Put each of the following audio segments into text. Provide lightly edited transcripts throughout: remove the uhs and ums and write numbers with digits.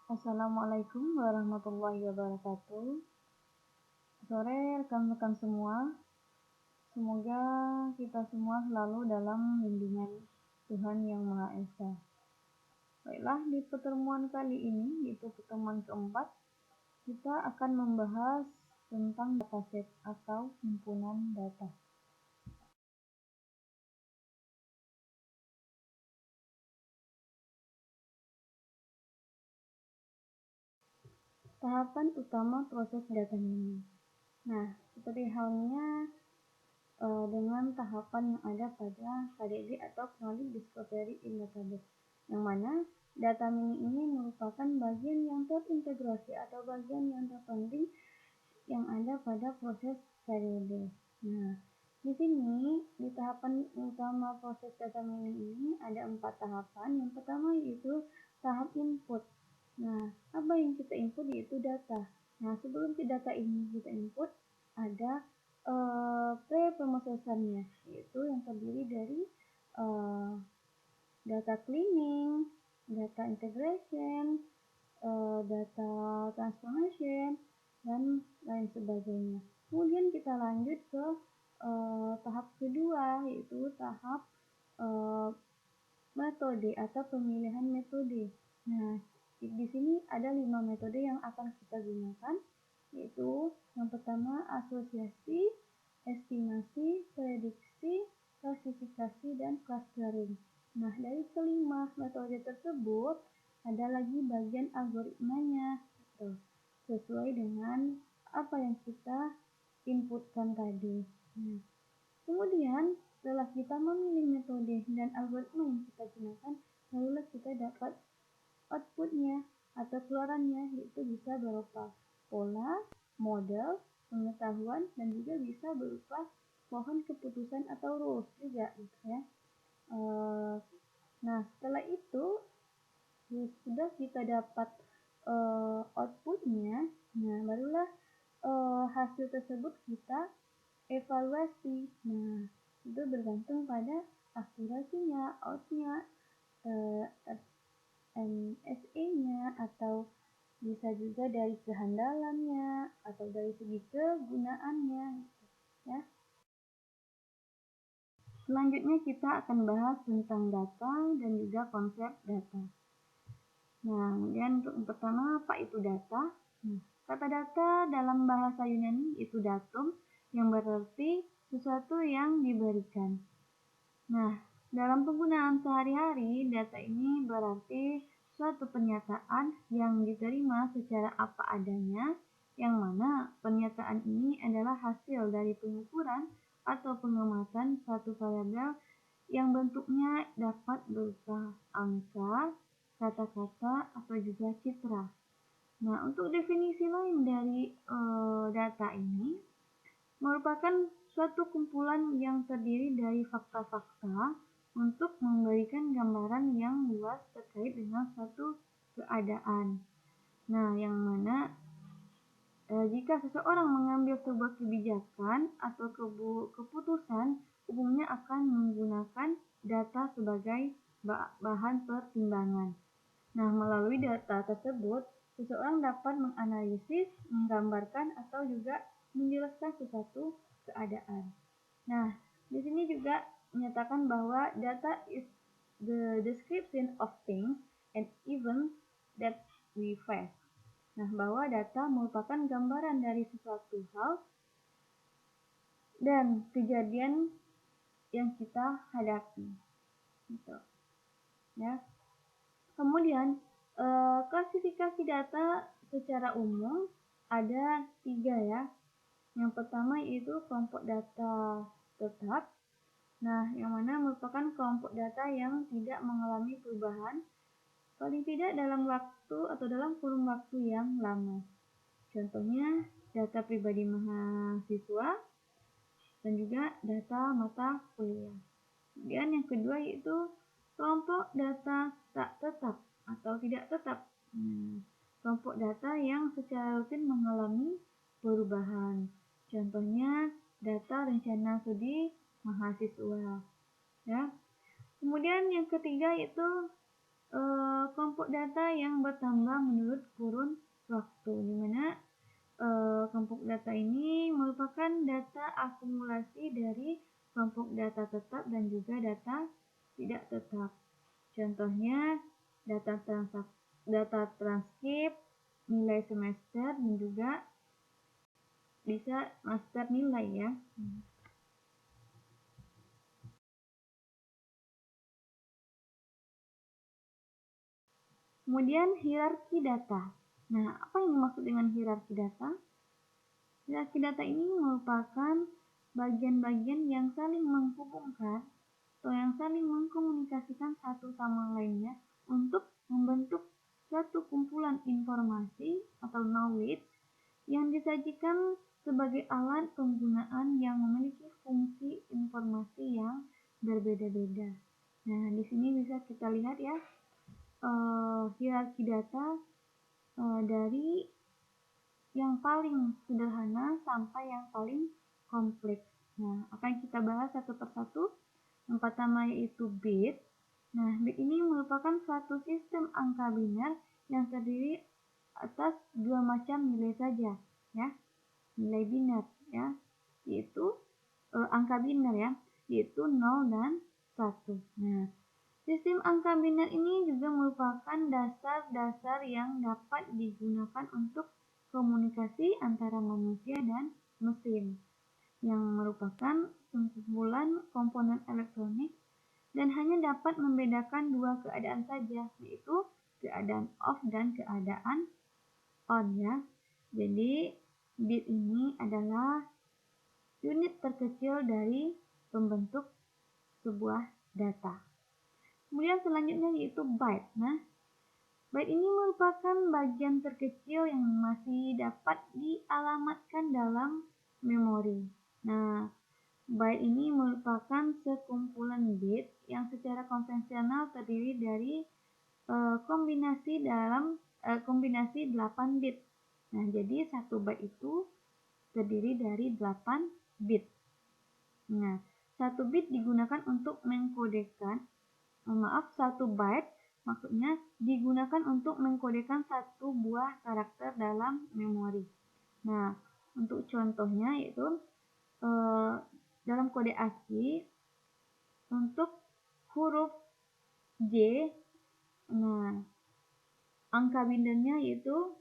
Assalamualaikum warahmatullahi wabarakatuh. Sore rekan-rekan semua, semoga kita semua selalu dalam lindungan Tuhan Yang Maha Esa. Baiklah, di pertemuan kali ini, yaitu pertemuan keempat, kita akan membahas tentang dataset atau himpunan data. Tahapan utama proses data mining. Nah, seperti halnya dengan tahapan yang ada pada KDD atau Knowledge Discovery in Database, yang mana data mining ini merupakan bagian yang terintegrasi atau bagian yang terpenting yang ada pada proses KDD. Nah, di sini di tahapan utama proses data mining ini ada 4 tahapan. Yang pertama yaitu tahap input. Nah, apa yang kita input yaitu data. Nah, sebelum data ini kita input, ada pre-processor-nya, yaitu yang terdiri dari data cleaning, data integration, data transformation, dan lain sebagainya. Kemudian kita lanjut ke tahap kedua, yaitu tahap metode atau pemilihan metode. Nah, di sini ada 5 metode yang akan kita gunakan, yaitu yang pertama asosiasi, estimasi, prediksi, klasifikasi, dan clustering. Nah, dari kelima metode tersebut ada lagi bagian algoritmanya, sesuai dengan apa yang kita inputkan tadi. Nah, kemudian setelah kita memilih metode dan algoritma yang kita gunakan, barulah kita dapat outputnya atau keluarannya, yaitu bisa berupa pola, model, pengetahuan, dan juga bisa berupa pohon keputusan atau rules juga gitu ya. Nah, setelah itu sudah kita dapat outputnya, nah barulah hasil tersebut kita evaluasi. Nah, itu bergantung pada akurasinya, outnya, MSE-nya, atau bisa juga dari kehandalannya atau dari segi kegunaannya, ya. Selanjutnya kita akan bahas tentang data dan juga konsep data. Nah, kemudian untuk yang pertama, apa itu data? Nah, kata data dalam bahasa Yunani itu datum, yang berarti sesuatu yang diberikan. Nah, dalam penggunaan sehari-hari, data ini berarti suatu pernyataan yang diterima secara apa adanya, yang mana pernyataan ini adalah hasil dari pengukuran atau pengamatan suatu variabel yang bentuknya dapat berupa angka, kata-kata, atau juga citra. Nah, untuk definisi lain dari data ini merupakan suatu kumpulan yang terdiri dari fakta-fakta untuk memberikan gambaran yang luas terkait dengan suatu keadaan. Nah, yang mana jika seseorang mengambil sebuah kebijakan atau keputusan, umumnya akan menggunakan data sebagai bahan pertimbangan. Nah, melalui data tersebut, seseorang dapat menganalisis, menggambarkan, atau juga menjelaskan sesuatu keadaan. Nah, di sini juga menyatakan bahwa data is the description of things and events that we face. Nah, bahwa data merupakan gambaran dari sesuatu hal dan kejadian yang kita hadapi. Gitu. Ya. Kemudian, klasifikasi data secara umum ada 3 ya. Yang pertama yaitu kelompok data tetap. Nah, yang mana merupakan kelompok data yang tidak mengalami perubahan, paling tidak dalam waktu atau dalam kurun waktu yang lama. Contohnya data pribadi mahasiswa dan juga data mata kuliah. Kemudian yang kedua yaitu kelompok data tak tetap atau tidak tetap. Kelompok data yang secara rutin mengalami perubahan. Contohnya data rencana studi mahasiswa. Ya. Kemudian yang ketiga yaitu kelompok data yang bertambah menurut kurun waktu, di mana kelompok data ini merupakan data akumulasi dari kelompok data tetap dan juga data tidak tetap. Contohnya data transkrip, nilai semester, dan juga bisa master nilai ya. Kemudian hierarki data. Nah, apa yang dimaksud dengan hierarki data? Hierarki data ini merupakan bagian-bagian yang saling menghubungkan atau yang saling mengkomunikasikan satu sama lainnya untuk membentuk suatu kumpulan informasi atau knowledge yang disajikan sebagai alat penggunaan yang memiliki fungsi informasi yang berbeda-beda. Nah, di sini bisa kita lihat ya, hierarki data dari yang paling sederhana sampai yang paling kompleks. Nah, akan kita bahas satu persatu. Yang pertama yaitu bit. Nah, bit ini merupakan suatu sistem angka biner yang terdiri atas dua macam nilai saja, ya. Nilai biner, ya, yaitu angka biner ya, yaitu 0 dan 1. Nah, sistem angka biner ini juga merupakan dasar-dasar yang dapat digunakan untuk komunikasi antara manusia dan mesin, yang merupakan kumpulan komponen elektronik dan hanya dapat membedakan dua keadaan saja, yaitu keadaan off dan keadaan on ya. Jadi bit ini adalah unit terkecil dari pembentuk sebuah data. Kemudian selanjutnya yaitu byte. Nah, byte ini merupakan bagian terkecil yang masih dapat dialamatkan dalam memori. Nah, byte ini merupakan sekumpulan bit yang secara konvensional terdiri dari kombinasi 8 bit. Nah, jadi 1 byte itu terdiri dari 8 bit. Nah, 1 bit digunakan untuk mengkodekan 1 byte maksudnya digunakan untuk mengkodekan satu buah karakter dalam memori. Nah, untuk contohnya yaitu dalam kode ASCII untuk huruf J, nah angka bindernya yaitu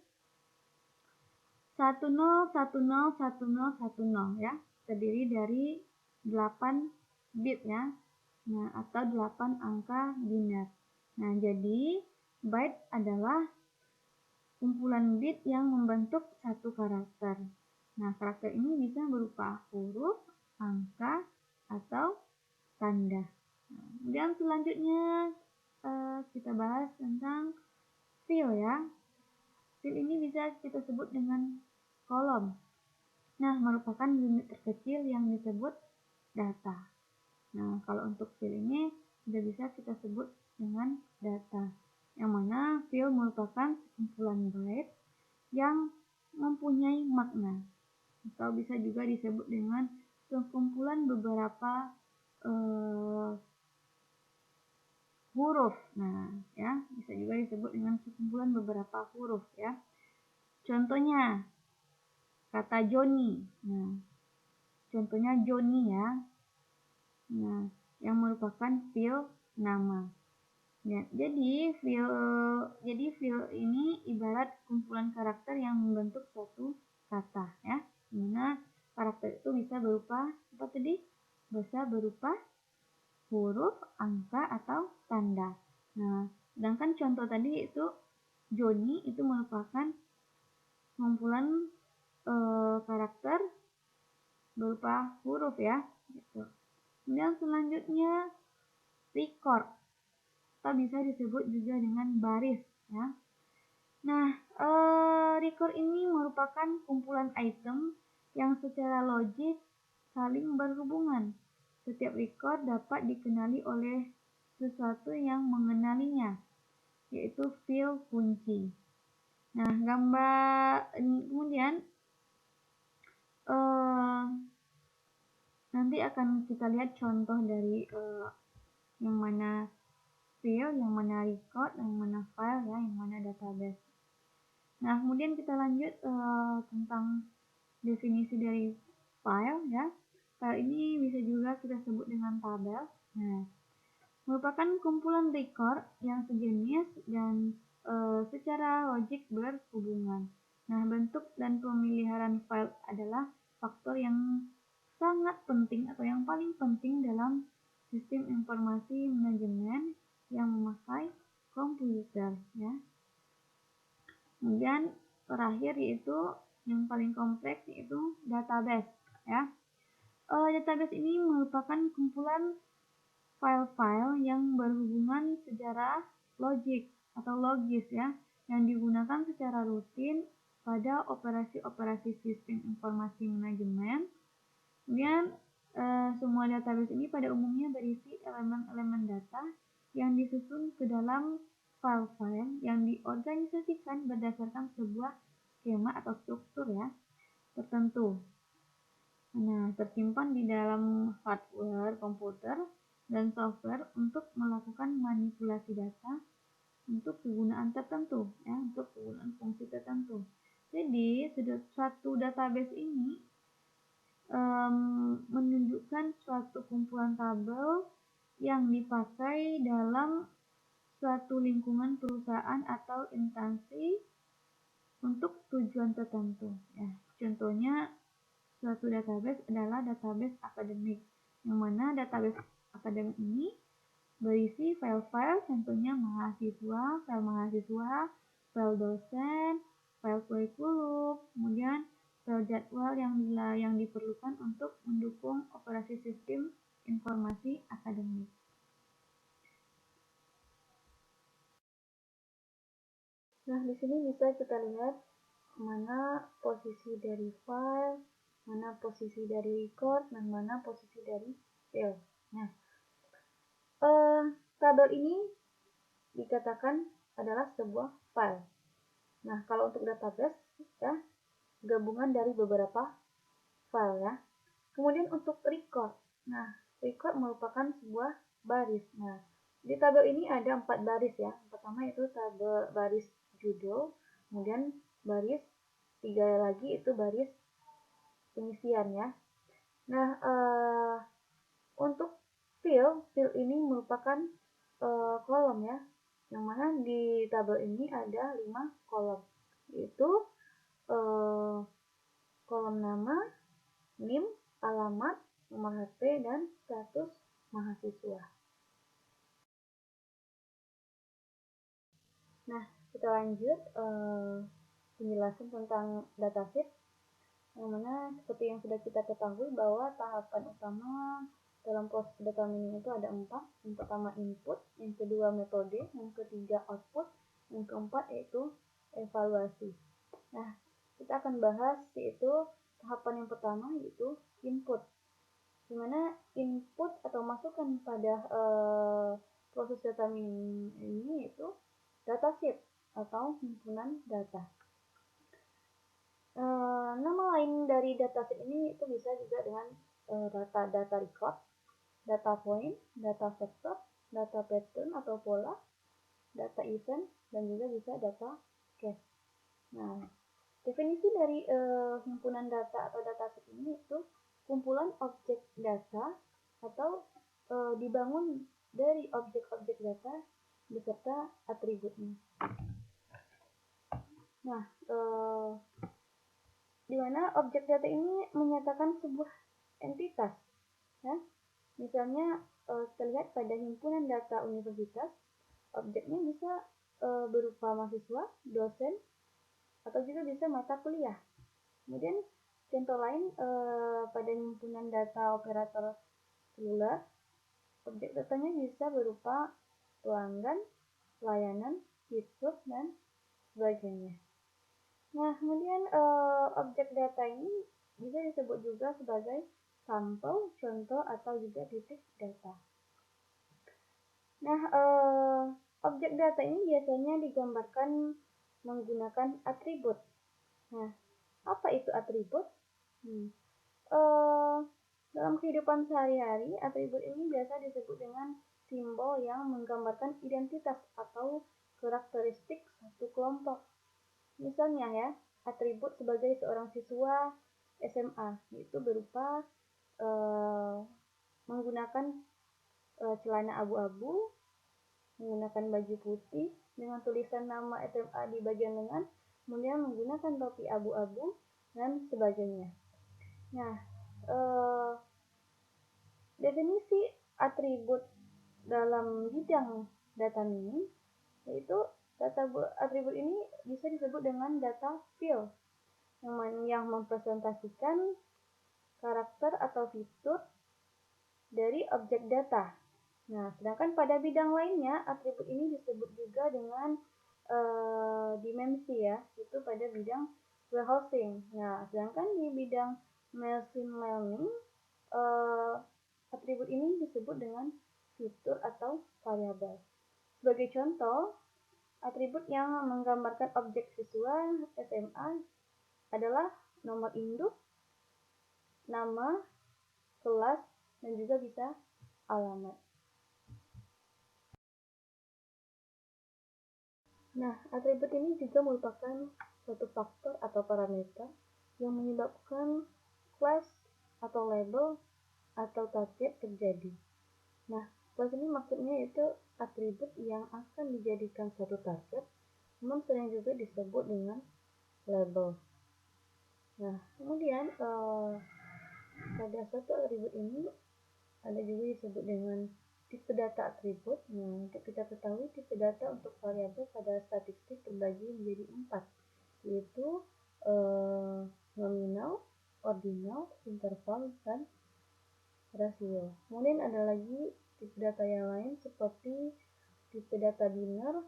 10101010 ya, terdiri dari 8 bit ya. Nah, atau 8 angka biner. Nah, jadi byte adalah kumpulan bit yang membentuk satu karakter. Nah, karakter ini bisa berupa huruf, angka, atau tanda. Nah, kemudian selanjutnya kita bahas tentang field ya. Field ini bisa kita sebut dengan kolom. Nah, merupakan unit terkecil yang disebut data. Nah, kalau untuk field ini sudah bisa kita sebut dengan data, yang mana field merupakan kumpulan byte yang mempunyai makna, atau bisa juga disebut dengan sekumpulan beberapa huruf. Nah, ya, bisa juga disebut dengan sekumpulan beberapa huruf ya. Contohnya kata Johnny. Nah, contohnya Johnny ya. Nah, yang merupakan field nama. Ya, jadi field ini ibarat kumpulan karakter yang membentuk suatu kata ya. Dimana karakter itu bisa berupa apa tadi? Bisa berupa huruf, angka, atau tanda. Nah, sedangkan contoh tadi itu Johnny itu merupakan kumpulan karakter berupa huruf ya. Gitu. Kemudian selanjutnya record, atau bisa disebut juga dengan baris ya. Nah, record ini merupakan kumpulan item yang secara logik saling berhubungan. Setiap record dapat dikenali oleh sesuatu yang mengenalinya, yaitu field kunci. Nah, gambar kemudian nanti akan kita lihat contoh dari yang mana file, yang mana record, yang mana file, ya, yang mana database. Nah, kemudian kita lanjut tentang definisi dari file, ya. File ini bisa juga kita sebut dengan tabel. Nah, merupakan kumpulan record yang sejenis dan secara logik berhubungan. Nah, bentuk dan pemeliharaan file adalah faktor yang sangat penting atau yang paling penting dalam sistem informasi manajemen yang memakai komputer, ya. Kemudian terakhir yaitu yang paling kompleks yaitu database, ya. Database ini merupakan kumpulan file-file yang berhubungan secara logik atau logis, ya, yang digunakan secara rutin pada operasi-operasi sistem informasi manajemen. Kemudian semua database ini pada umumnya berisi elemen-elemen data yang disusun ke dalam file-file yang diorganisasikan berdasarkan sebuah skema atau struktur, ya, tertentu. Nah, tersimpan di dalam hardware komputer dan software untuk melakukan manipulasi data untuk kegunaan tertentu, ya, untuk kegunaan fungsi tertentu. Jadi, suatu database ini menunjukkan suatu kumpulan tabel yang dipakai dalam suatu lingkungan perusahaan atau instansi untuk tujuan tertentu, ya. Contohnya, suatu database adalah database akademik, yang mana database akademik ini berisi file-file, contohnya mahasiswa, file dosen, file kurikulum, kemudian file jadwal yang diperlukan untuk mendukung operasi sistem informasi akademik. Nah, di sini bisa kita lihat mana posisi dari file, mana posisi dari record, dan mana posisi dari file. Nah, tabel ini dikatakan adalah sebuah file. Nah, kalau untuk database, ya, gabungan dari beberapa file, ya. Kemudian untuk record. Nah, record merupakan sebuah baris. Nah, di tabel ini ada 4 baris, ya. Pertama itu tabel baris judul, kemudian baris 3 lagi itu baris pengisian, ya. Nah, untuk field ini merupakan kolom, ya, yang mana di tabel ini ada 5 kolom, yaitu kolom nama, NIM, alamat, nomor HP, dan status mahasiswa. Nah, kita lanjut penjelasan tentang datasheet, yang mana seperti yang sudah kita ketahui bahwa tahapan utama dalam proses data mining itu ada 4. Yang pertama input, yang kedua metode, yang ketiga output, yang keempat yaitu evaluasi. Nah, kita akan bahas yaitu tahapan yang pertama yaitu input, dimana input atau masukan pada proses data mining ini yaitu datasheet atau himpunan data. Nama lain dari datasheet ini itu bisa juga dengan data record, data point, data vector, data pattern atau pola, data event, dan juga bisa data cache. Nah, definisi dari himpunan data atau datasheet ini itu kumpulan objek data atau dibangun dari objek-objek data beserta atributnya. Nah, di mana objek data ini menyatakan sebuah entitas, ya. Misalnya kita lihat pada himpunan data universitas, objeknya bisa berupa mahasiswa, dosen, atau juga bisa mata kuliah. Kemudian contoh lain pada himpunan data operator seluler, objek datanya bisa berupa pelanggan, layanan, fitur, dan sebagainya. Nah, kemudian objek data ini bisa disebut juga sebagai sampel, contoh, atau juga titik data. Nah, objek data ini biasanya digambarkan menggunakan atribut. Nah, apa itu atribut? Dalam kehidupan sehari-hari, atribut ini biasa disebut dengan simbol yang menggambarkan identitas atau karakteristik satu kelompok. Misalnya ya, atribut sebagai seorang siswa SMA, yaitu berupa menggunakan celana abu-abu, menggunakan baju putih dengan tulisan nama SMA di bagian lengan, kemudian menggunakan topi abu-abu, dan sebagainya. Nah, definisi atribut dalam bidang data mining, yaitu atribut ini bisa disebut dengan data field yang mempresentasikan karakter atau fitur dari objek data. Nah, sedangkan pada bidang lainnya, atribut ini disebut juga dengan dimensi ya, itu pada bidang warehousing. Nah, sedangkan di bidang machine learning, atribut ini disebut dengan fitur atau variabel. Sebagai contoh, atribut yang menggambarkan objek siswa SMA adalah nomor induk, nama, kelas, dan juga bisa alamat. Nah, atribut ini juga merupakan suatu faktor atau parameter yang menyebabkan kelas atau label atau target terjadi. Nah, kelas ini maksudnya itu atribut yang akan dijadikan suatu target, namun sering juga disebut dengan label. Nah, kemudian pada satu atribut ini ada juga disebut dengan tipe data atribut. Nah, untuk kita ketahui, tipe data untuk variabel pada statistik terbagi menjadi 4, yaitu nominal, ordinal, interval, dan rasio. Kemudian ada lagi tipe data yang lain seperti tipe data biner,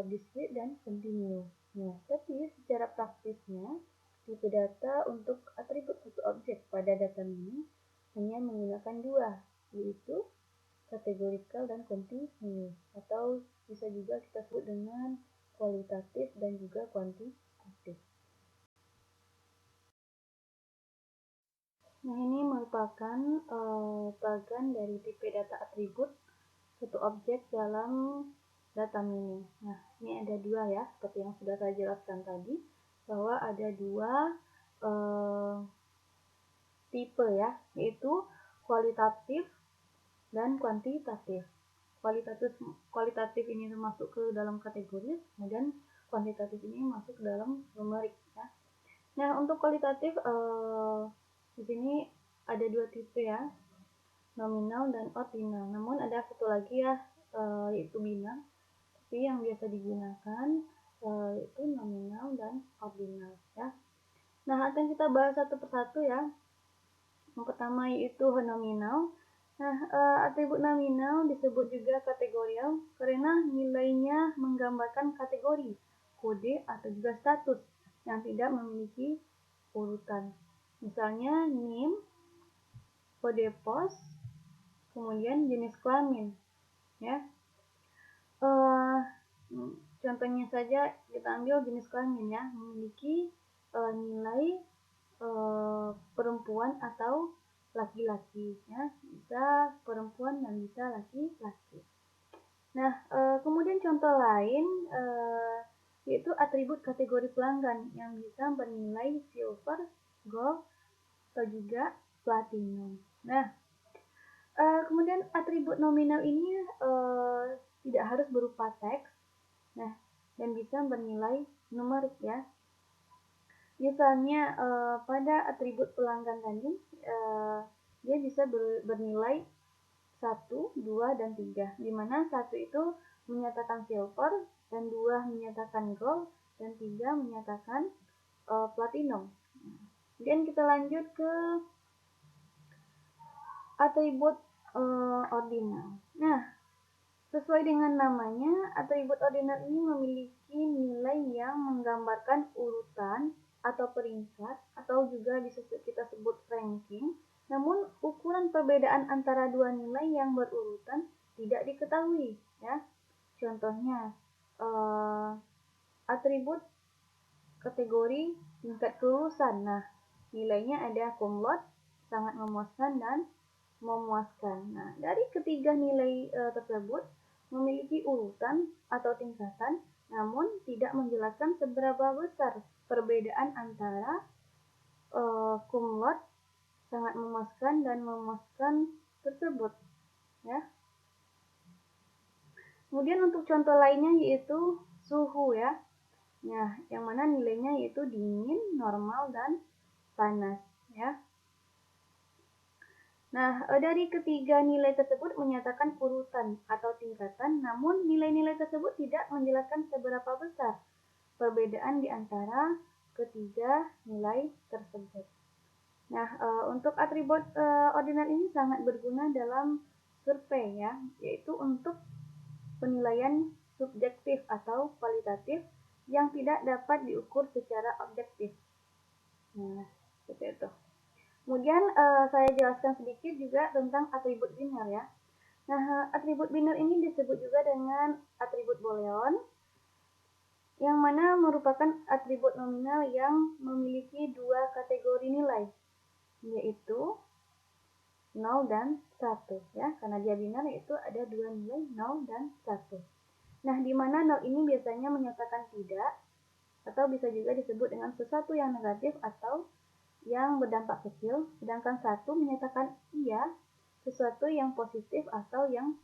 discrete, dan continue. Nah, tapi secara praktisnya, tipe data untuk atribut satu objek pada data mining hanya menggunakan dua, yaitu categorical dan continuous, atau bisa juga kita sebut dengan kualitatif dan juga kuantitatif. Nah, ini merupakan bagian dari tipe data atribut satu objek dalam data mining. Nah, ini ada dua ya, seperti yang sudah saya jelaskan tadi, bahwa ada dua tipe ya, yaitu kualitatif dan kuantitatif. Kualitatif ini masuk ke dalam kategori, kemudian kuantitatif ini masuk ke dalam numerik ya. Nah, untuk kualitatif di sini ada dua tipe ya, nominal dan ordinal. Namun ada satu lagi ya, yaitu biner. Tapi yang biasa digunakan yaitu nominal dan ordinal ya. Nah, akan kita bahas satu persatu ya. Yang pertama yaitu nominal. Nah, atribut nominal disebut juga kategorial karena nilainya menggambarkan kategori, kode, atau juga status yang tidak memiliki urutan. Misalnya NIM, kode pos, kemudian jenis kelamin. Ya, contohnya saja kita ambil jenis kelamin ya, memiliki nilai perempuan atau laki-laki ya, bisa perempuan dan bisa laki-laki. Nah, kemudian contoh lain yaitu atribut kategori pelanggan yang bisa bernilai silver, gold, atau juga platinum. Nah, kemudian atribut nominal ini tidak harus berupa teks, nah, dan bisa bernilai numerik ya. Misalnya pada atribut pelanggan tadi, dia bisa bernilai 1, 2, dan 3, di mana 1 itu menyatakan silver, dan 2 menyatakan gold, dan 3 menyatakan platinum. Kemudian kita lanjut ke atribut ordinal. Nah, sesuai dengan namanya, atribut ordinal ini memiliki nilai yang menggambarkan urutan atau peringkat, atau juga bisa kita sebut ranking. Namun, ukuran perbedaan antara dua nilai yang berurutan tidak diketahui. Ya, contohnya atribut kategori tingkat kelulusan. Nah, nilainya ada cum laude, sangat memuaskan, dan memuaskan. Nah, dari ketiga nilai tersebut memiliki urutan atau tingkatan, namun tidak menjelaskan seberapa besar perbedaan antara cum laude, sangat memuaskan, dan memuaskan tersebut. Ya. Kemudian untuk contoh lainnya yaitu suhu ya. Nah, yang mana nilainya yaitu dingin, normal, dan panas ya. Nah, dari ketiga nilai tersebut menyatakan urutan atau tingkatan, namun nilai-nilai tersebut tidak menjelaskan seberapa besar perbedaan di antara ketiga nilai tersebut. Nah, untuk atribut ordinal ini sangat berguna dalam survei ya, yaitu untuk penilaian subjektif atau kualitatif yang tidak dapat diukur secara objektif. Nah, seperti itu. Kemudian saya jelaskan sedikit juga tentang atribut biner ya. Nah, atribut biner ini disebut juga dengan atribut boolean, yang mana merupakan atribut nominal yang memiliki dua kategori nilai, yaitu 0 dan 1 ya. Karena dia biner yaitu ada dua nilai 0 dan 1. Nah, di mana 0 ini biasanya menyatakan tidak, atau bisa juga disebut dengan sesuatu yang negatif atau yang berdampak kecil, sedangkan 1 menyatakan iya, sesuatu yang positif atau yang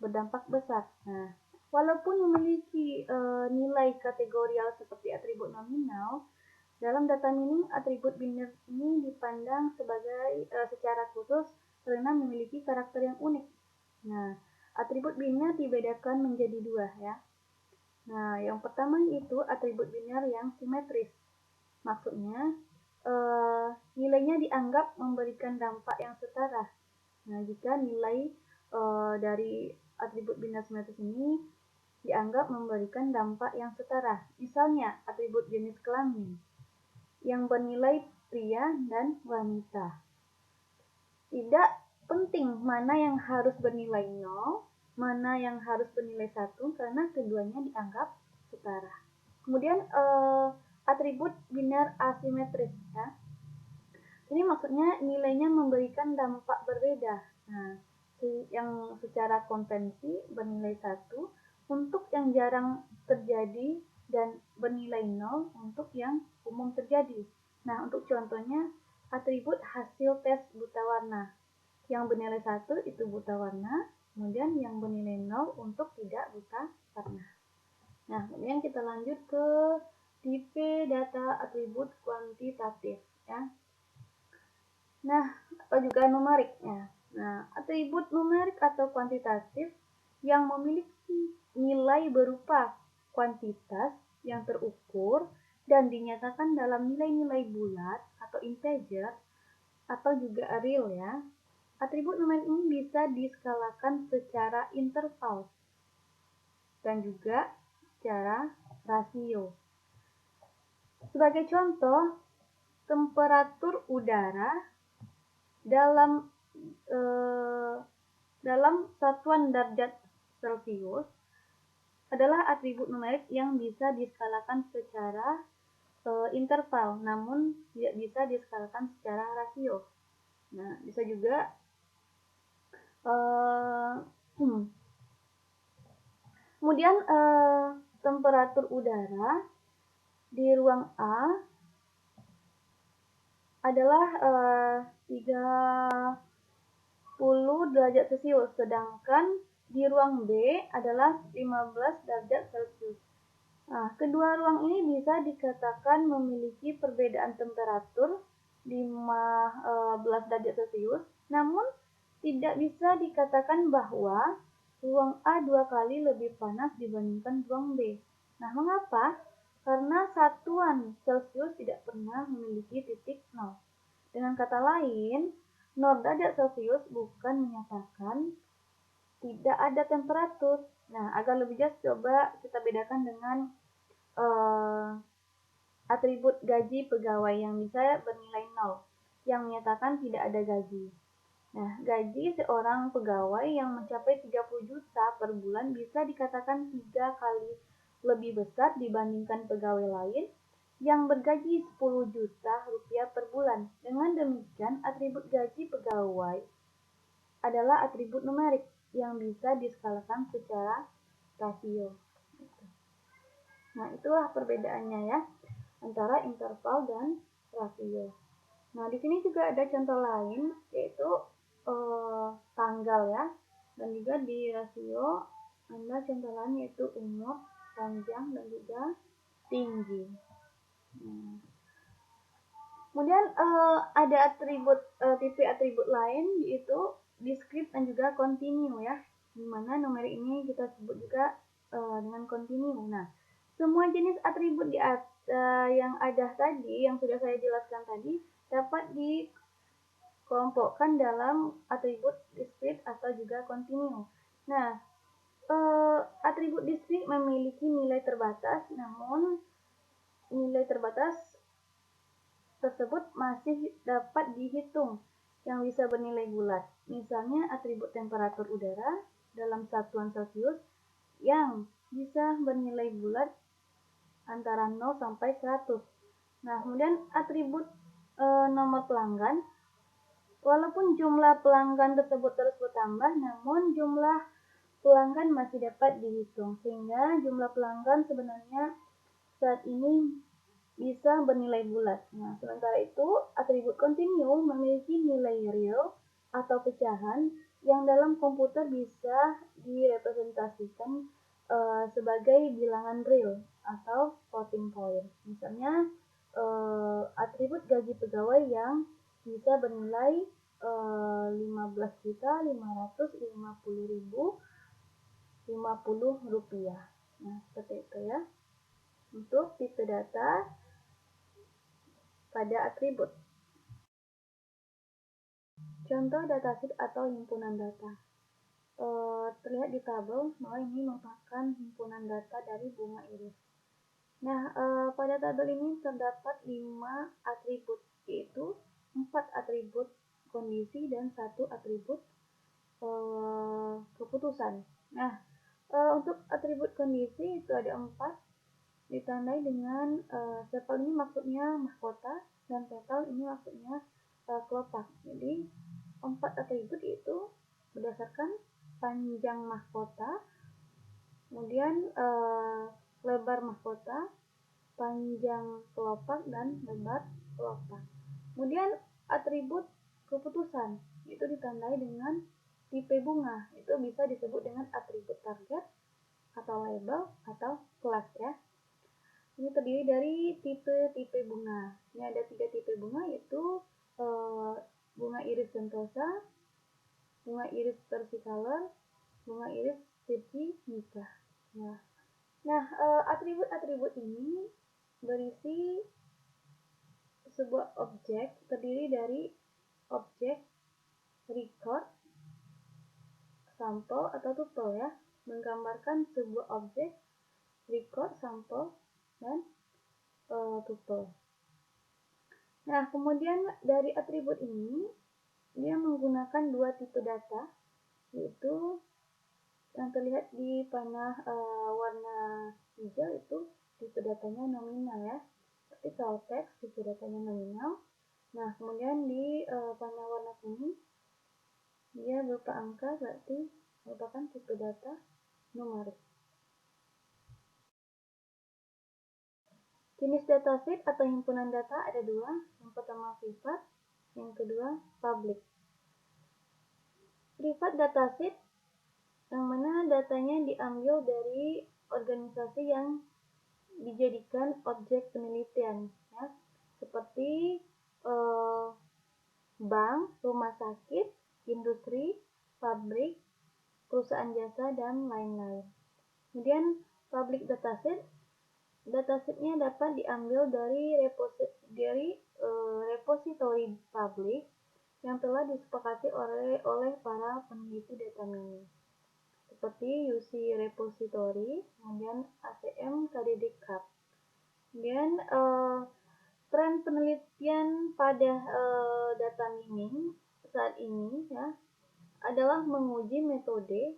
berdampak besar. Nah, walaupun memiliki nilai kategorial seperti atribut nominal, dalam data mining atribut biner ini dipandang sebagai secara khusus karena memiliki karakter yang unik. Nah, atribut biner dibedakan menjadi dua ya. Nah, yang pertama itu atribut biner yang simetris. Maksudnya, nilainya dianggap memberikan dampak yang setara. Nah, jika nilai dari atribut biner simetris ini dianggap memberikan dampak yang setara. Misalnya, atribut jenis kelamin yang bernilai pria dan wanita. Tidak penting mana yang harus bernilai 0, mana yang harus bernilai 1, karena keduanya dianggap setara. Kemudian atribut biner asimetris ya. Ini maksudnya nilainya memberikan dampak berbeda. Nah, yang secara konvensi bernilai 1 untuk yang jarang terjadi dan bernilai 0 untuk yang umum terjadi. Nah, untuk contohnya atribut hasil tes buta warna. Yang bernilai 1 itu buta warna, kemudian yang bernilai 0 untuk tidak buta warna. Nah, kemudian kita lanjut ke tipe data atribut kuantitatif ya. Nah, atau juga numerik ya. Nah, atribut numerik atau kuantitatif yang memiliki nilai berupa kuantitas yang terukur dan dinyatakan dalam nilai-nilai bulat atau integer atau juga real ya. Atribut numerik ini bisa diskalakan secara interval dan juga secara rasio. Sebagai contoh, temperatur udara dalam satuan derajat Celcius adalah atribut numerik yang bisa diskalakan secara interval, namun tidak bisa diskalakan secara rasio. Nah, bisa juga kemudian temperatur udara di ruang A adalah 30 derajat Celcius, sedangkan di ruang B adalah 15 derajat Celcius. Nah, kedua ruang ini bisa dikatakan memiliki perbedaan temperatur 15 derajat Celcius, namun tidak bisa dikatakan bahwa ruang A 2 kali lebih panas dibandingkan ruang B. Nah, mengapa? Karena satuan Celcius tidak pernah memiliki titik nol. Dengan kata lain, 0 derajat Celcius bukan menyatakan tidak ada temperatur. Nah, agar lebih jelas coba kita bedakan dengan atribut gaji pegawai yang bisa bernilai 0, yang menyatakan tidak ada gaji. Nah, gaji seorang pegawai yang mencapai 30 juta per bulan bisa dikatakan 3 kali lebih besar dibandingkan pegawai lain yang bergaji 10 juta rupiah per bulan. Dengan demikian, atribut gaji pegawai adalah atribut numerik yang bisa diskalakan secara rasio. Nah, itulah perbedaannya ya antara interval dan rasio. Nah, di sini juga ada contoh lain, yaitu tanggal ya. Dan juga di rasio ada contoh lain, yaitu umur, panjang, dan juga tinggi. Nah, kemudian ada tipe atribut lain, yaitu discrete dan juga continue ya. Dimana numerik ini kita sebut juga dengan continue. Nah, semua jenis atribut yang ada tadi, yang sudah saya jelaskan tadi, dapat dikelompokkan dalam atribut discrete atau juga continue. Nah, atribut discrete memiliki nilai terbatas, namun nilai terbatas tersebut masih dapat dihitung yang bisa bernilai bulat. Misalnya atribut temperatur udara dalam satuan Celcius yang bisa bernilai bulat antara 0 sampai 100. Nah, kemudian atribut nomor pelanggan, walaupun jumlah pelanggan tersebut terus bertambah, namun jumlah pelanggan masih dapat dihitung, sehingga jumlah pelanggan sebenarnya saat ini bisa bernilai bulat. Nah, sementara itu atribut continue memiliki nilai real atau pecahan yang dalam komputer bisa direpresentasikan sebagai bilangan real atau floating point. Misalnya atribut gaji pegawai yang bisa bernilai 15.550.050 rupiah. Nah, seperti itu ya untuk tipe data pada atribut. Contoh datasheet atau himpunan data. Terlihat di tabel bahwa ini merupakan himpunan data dari bunga iris. Nah, pada tabel ini terdapat 5 atribut, yaitu 4 atribut kondisi dan 1 atribut keputusan. Nah, untuk atribut kondisi itu ada 4, ditandai dengan circle ini maksudnya mahkota dan petal ini maksudnya kelopak. Jadi 4 atribut itu berdasarkan panjang mahkota, kemudian lebar mahkota, panjang kelopak, dan lebar kelopak. Kemudian atribut keputusan itu ditandai dengan tipe bunga, itu bisa disebut dengan atribut target atau label atau kelas ya. Ini terdiri dari tipe-tipe bunga. Ini ada 3 tipe bunga, yaitu bunga iris sentosa, bunga iris versicolor, bunga iris virginica. Nah, atribut-atribut ini berisi sebuah objek, terdiri dari objek record, sampel atau tuple ya, menggambarkan sebuah objek record, sampel, dan tuple. Nah, kemudian dari atribut ini dia menggunakan 2 tipe data, yaitu yang terlihat di panah warna hijau itu tipe datanya nominal ya, seperti call text tipe datanya nominal. Nah, kemudian di panah warna kuning dia berupa angka, berarti merupakan tipe data numerik. Jenis datasheet atau himpunan data ada 2, yang pertama privat, yang kedua public. Privat datasheet yang mana datanya diambil dari organisasi yang dijadikan objek penelitian ya, seperti bank, rumah sakit, industri, pabrik, perusahaan jasa, dan lain-lain. Kemudian public datasheetnya dapat diambil dari repository publik yang telah disepakati oleh para peneliti data mining, seperti UC Repository, kemudian ACM KDD-CAP. Kemudian tren penelitian pada data mining saat ini ya adalah menguji metode,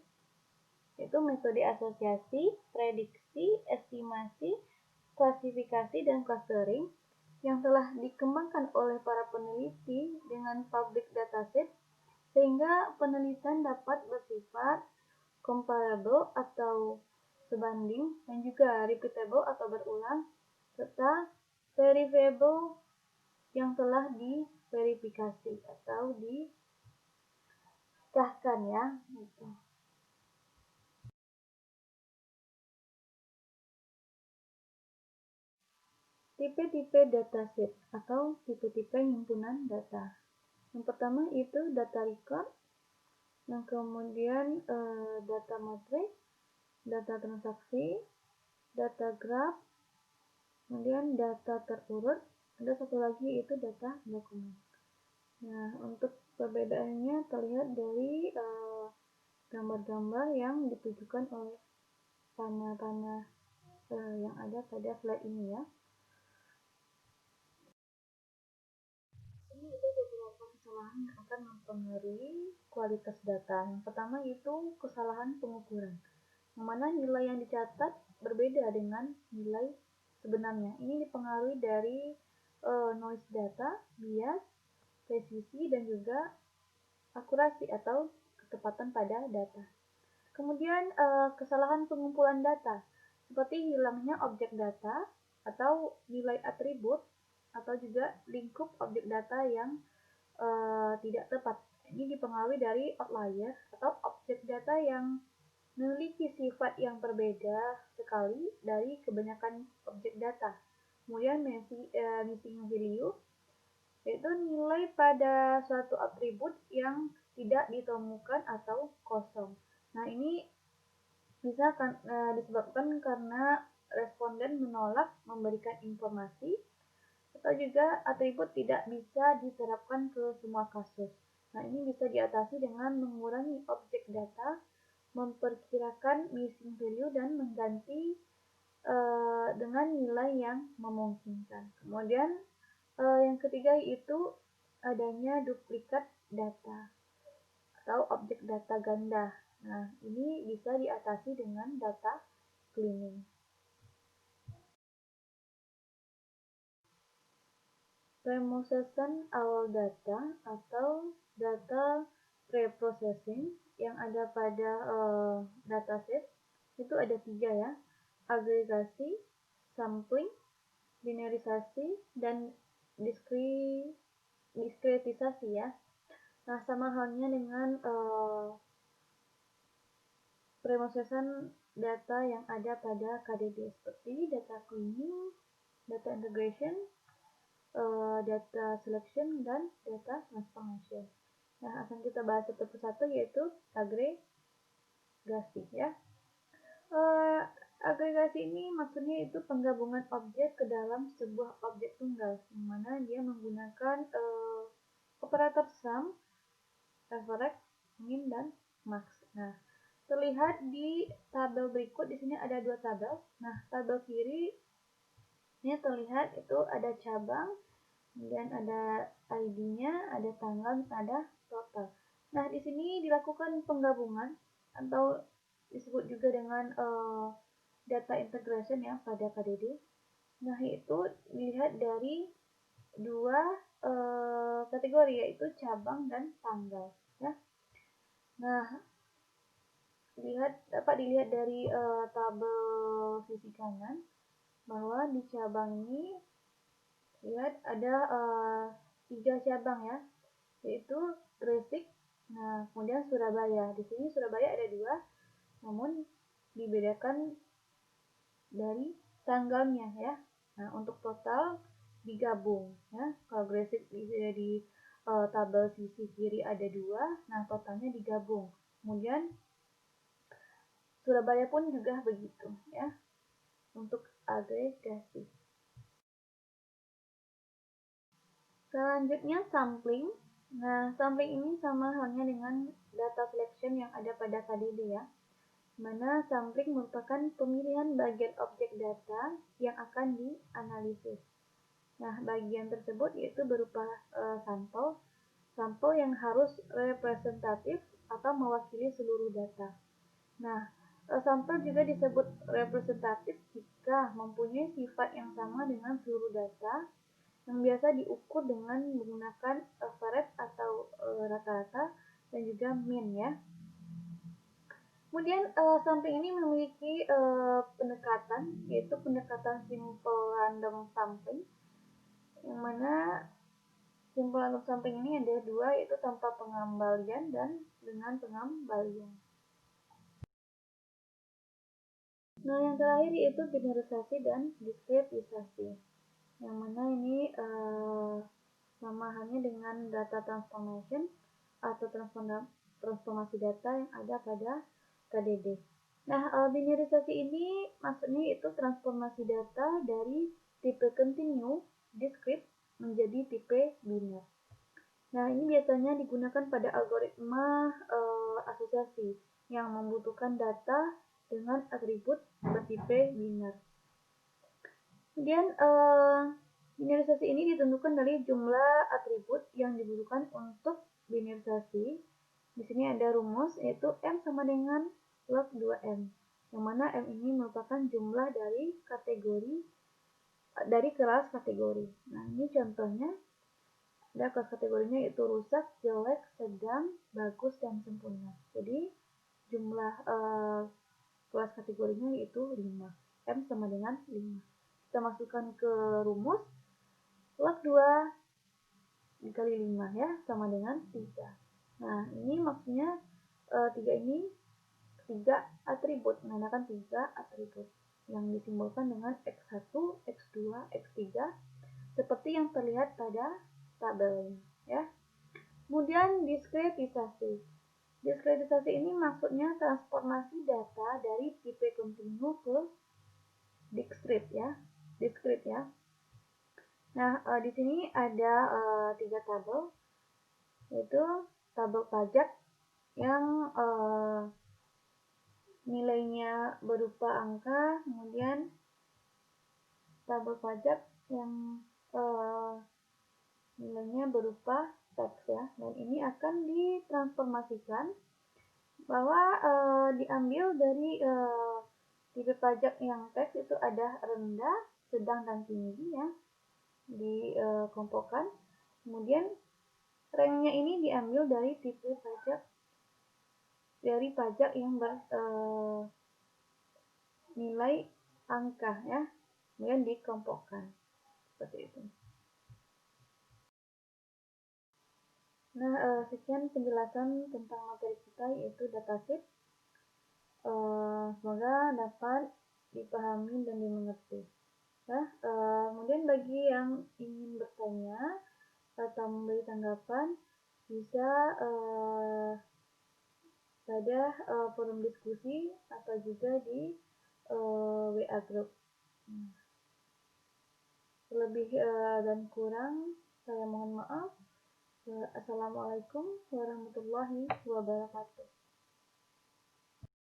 yaitu metode asosiasi, prediksi, estimasi, klasifikasi, dan clustering yang telah dikembangkan oleh para peneliti dengan public dataset sehingga penelitian dapat bersifat comparable atau sebanding, dan juga repeatable atau berulang, serta verifiable yang telah diverifikasi atau disahkan ya. Gitu. Tipe-tipe dataset atau tipe-tipe himpunan data. Yang pertama itu data record, yang kemudian data matrix, data transaksi, data graph, kemudian data terurut, ada satu lagi itu data dokumen. Nah, untuk perbedaannya terlihat dari gambar-gambar yang ditujukan oleh panah-panah yang ada pada slide ini ya. Ini ada beberapa kesalahan yang akan mempengaruhi kualitas data. Yang pertama itu kesalahan pengukuran, yang mana nilai yang dicatat berbeda dengan nilai sebenarnya. Ini dipengaruhi dari noise data, bias, presisi, dan juga akurasi atau ketepatan pada data. Kemudian kesalahan pengumpulan data, seperti hilangnya objek data atau nilai atribut, atau juga lingkup objek data yang tidak tepat. Ini dipengaruhi dari outlier atau objek data yang memiliki sifat yang berbeda sekali dari kebanyakan objek data. Kemudian missing value, yaitu nilai pada suatu atribut yang tidak ditemukan atau kosong. Nah, ini bisa disebabkan karena responden menolak memberikan informasi, atau juga atribut tidak bisa diterapkan ke semua kasus. Nah, ini bisa diatasi dengan mengurangi objek data, memperkirakan missing value, dan mengganti dengan nilai yang memungkinkan. Kemudian yang ketiga itu adanya duplikat data atau objek data ganda. Nah, ini bisa diatasi dengan data cleaning. Preprocessing awal data atau data preprocessing yang ada pada dataset itu ada 3 ya: agregasi, sampling, binarisasi, dan diskretisasi ya. Nah, sama halnya dengan preprocessing data yang ada pada KDD, seperti data cleaning, data integration, data selection, dan data transformation. Nah, akan kita bahas satu persatu, yaitu agregasi ya. Agregasi ini maksudnya itu penggabungan objek ke dalam sebuah objek tunggal, yang mana dia menggunakan operator sum, average, min, dan max. Nah, terlihat di tabel berikut. Di sini ada 2 tabel. Nah, tabel kiri ini terlihat itu ada cabang, kemudian ada ID-nya, ada tanggal, ada total. Nah, di sini dilakukan penggabungan atau disebut juga dengan data integration ya pada KDD. Nah, itu dilihat dari 2 kategori, yaitu cabang dan tanggal ya. Nah, dapat dilihat dari tabel sisi kanan bahwa di cabang ini lihat ada 3 cabang ya, yaitu Gresik, nah kemudian Surabaya. Di sini Surabaya ada 2, namun dibedakan dari tanggalnya ya. Nah, untuk total digabung ya. Kalau Gresik di tabel sisi kiri ada 2, nah totalnya digabung. Kemudian Surabaya pun juga begitu ya untuk agregasi. Selanjutnya sampling. Nah, sampling ini sama halnya dengan data selection yang ada pada KDD ya, mana sampling merupakan pemilihan bagian objek data yang akan dianalisis. Nah, bagian tersebut yaitu berupa sampel yang harus representatif atau mewakili seluruh data. Nah, sampel juga disebut representatif jika mempunyai sifat yang sama dengan seluruh data, yang biasa diukur dengan menggunakan average atau rata-rata, dan juga min ya. Kemudian samping ini memiliki pendekatan, yaitu pendekatan simple random sampling, yang mana simple random sampling ini ada dua, yaitu tanpa pengembalian dan dengan pengembalian. Nah, yang terakhir yaitu binarisasi dan diskretisasi, yang mana ini sama halnya dengan data transformation atau transformasi data yang ada pada KDB. Nah, binarisasi ini maksudnya itu transformasi data dari tipe continue, discrete menjadi tipe biner. Nah, ini biasanya digunakan pada algoritma asosiasi yang membutuhkan data dengan atribut bertipe biner. Kemudian, binarisasi ini ditentukan dari jumlah atribut yang dibutuhkan untuk binarisasi. Di sini ada rumus, yaitu M sama dengan log 2M, yang mana M ini merupakan jumlah dari kelas kategori. Nah, ini contohnya ada kelas kategorinya, yaitu rusak, jelek, sedang, bagus, dan sempurna. Jadi jumlah kelas kategorinya yaitu 5. M sama dengan 5. Kita masukkan ke rumus, log 2 dikali 5 ya, sama dengan 3. Nah, ini maksudnya 3 ini 3 atribut, menandakan 3 atribut yang disimbolkan dengan X1, X2, X3 seperti yang terlihat pada tabelnya ya. Kemudian diskretisasi. Diskretisasi ini maksudnya transformasi data dari tipe continue ke discrete ya. Nah, di sini ada 3 tabel, yaitu tabel pajak yang nilainya berupa angka, kemudian tabel pajak yang nilainya berupa teks ya, dan ini akan ditransformasikan bahwa diambil dari tipe pajak yang teks itu ada rendah, sedang, dan tinggi ya, dikelompokkan. Kemudian ranknya ini diambil dari tipe pajak yang nilai angka ya, kemudian dikelompokkan seperti itu. Nah, sekian penjelasan tentang materi kita, yaitu datasheet. Semoga dapat dipahami dan dimengerti. Nah, kemudian bagi yang ingin bertanya atau memberi tanggapan, bisa pada forum diskusi atau juga di WA group. Lebih dan kurang saya mohon maaf. Assalamualaikum warahmatullahi wabarakatuh.